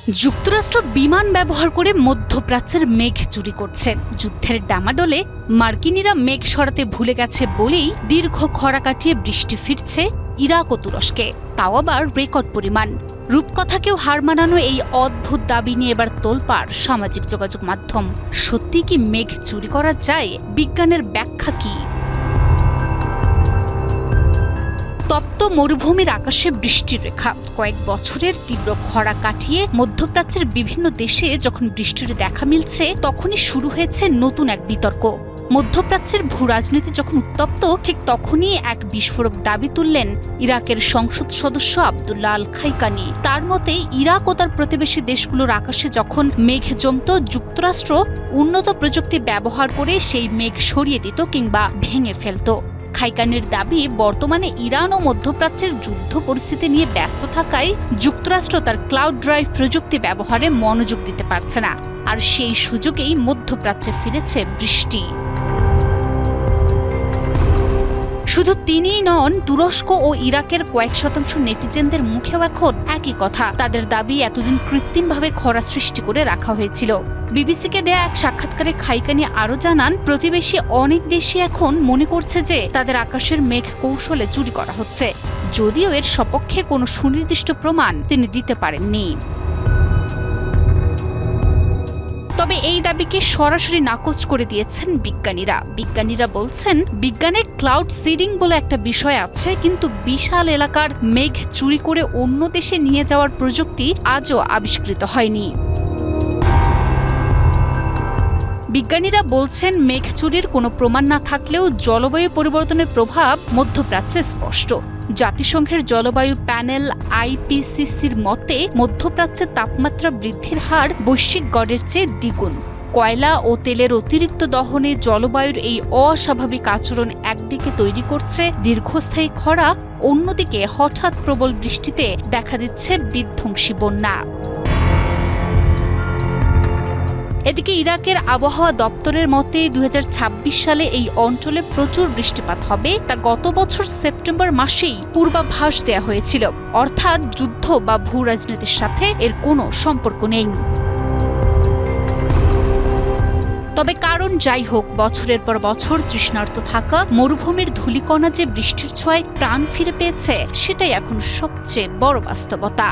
যুক্তরাষ্ট্র বিমান ব্যবহার করে মধ্যপ্রাচ্যের মেঘ চুরি করছে। যুদ্ধের ডামাডোলে মার্কিনিরা মেঘ সরাতে ভুলে গেছে বলেই দীর্ঘ খরা কাটিয়ে বৃষ্টি ফিরছে ইরাক ও তুরস্কে, তাও আবার রেকর্ড পরিমাণ। রূপকথাকেও হার মানানো এই অদ্ভুত দাবি নিয়ে এবার তোলপাড় সামাজিক যোগাযোগ মাধ্যম। সত্যি কি মেঘ চুরি করা যায়? বিজ্ঞানের ব্যাখ্যা কি? তপ্ত মরুভূমির আকাশে বৃষ্টির রেখা। কয়েক বছরের তীব্র খরা কাটিয়ে মধ্যপ্রাচ্যের বিভিন্ন দেশে যখন বৃষ্টির দেখা মিলছে, তখনই শুরু হয়েছে নতুন এক বিতর্ক। মধ্যপ্রাচ্যের ভূরাজনীতি যখন উত্তপ্ত, ঠিক তখনই এক বিস্ফোরক দাবি তুললেন ইরাকের সংসদ সদস্য আব্দুল্লাহ আল খাইকানি। তার মতে, ইরাক ও তার প্রতিবেশী দেশগুলোর আকাশে যখন মেঘ জমত, যুক্তরাষ্ট্র উন্নত প্রযুক্তি ব্যবহার করে সেই মেঘ সরিয়ে দিত কিংবা ভেঙে ফেলত। খাইকানির দাবি, বর্তমানে ইরান ও মধ্যপ্রাচ্যের যুদ্ধ পরিস্থিতি নিয়ে ব্যস্ত থাকায় যুক্তরাষ্ট্র তার ক্লাউড ড্রাইভ প্রযুক্তি ব্যবহারে মনোযোগ দিতে পারছে না, আর সেই সুযোগেই মধ্যপ্রাচ্যে ফিরেছে বৃষ্টি। শুধু তিনিই নন, তুরস্ক ও ইরাকের কয়েক শতাংশ নেটিজেনদের মুখেও এখন একই কথা। তাদের দাবি, এতদিন কৃত্রিমভাবে খরা সৃষ্টি করে রাখা হয়েছিল। বিবিসিকে দেয়া এক সাক্ষাৎকারে খাইকানি আরও জানান, প্রতিবেশী অনেক দেশই এখন মনে করছে যে তাদের আকাশের মেঘ কৌশলে চুরি করা হচ্ছে, যদিও এর সপক্ষে কোনো সুনির্দিষ্ট প্রমাণ তিনি দিতে পারেননি। তবে এই দাবিকে সরাসরি নাকচ করে দিয়েছেন বিজ্ঞানীরা বলছেন, বিজ্ঞানে ক্লাউড সিডিং বলে একটা বিষয় আছে, কিন্তু বিশাল এলাকার মেঘ চুরি করে অন্য দেশে নিয়ে যাওয়ার প্রযুক্তি আজও আবিষ্কৃত হয়নি। বিজ্ঞানীরা বলছেন, মেঘ চুরির কোনো প্রমাণ না থাকলেও জলবায়ু পরিবর্তনের প্রভাব মধ্যপ্রাচ্যে স্পষ্ট। জাতিসংঘের জলবায়ু প্যানেল আইপিসিসির মতে, মধ্যপ্রাচ্যের তাপমাত্রা বৃদ্ধির হার বৈশ্বিক গড়ের চেয়ে দ্বিগুণ। কয়লা ও তেলের অতিরিক্ত দহনে জলবায়ুর এই অস্বাভাবিক আচরণ একদিকে তৈরি করছে দীর্ঘস্থায়ী খরা, অন্যদিকে হঠাৎ প্রবল বৃষ্টিতে দেখা দিচ্ছে বিধ্বংসী বন্যা। এদিকে ইরাকের আবহাওয়া দপ্তরের মতে ২০২৬ সালে এই অঞ্চলে প্রচুর বৃষ্টিপাত হবে, তা গত বছর সেপ্টেম্বর মাসেই পূর্বাভাস দেয়া হয়েছিল। অর্থাৎ যুদ্ধ বা ভূ রাজনীতির সাথে এর কোনো সম্পর্ক নেই। তবে কারণ যাই হোক, বছরের পর বছর তৃষ্ণার্ত থাকা মরুভূমির ধূলিকণা যে বৃষ্টির ছোঁয়ায় প্রাণ ফিরে পেয়েছে, সেটাই এখন সবচেয়ে বড় বাস্তবতা।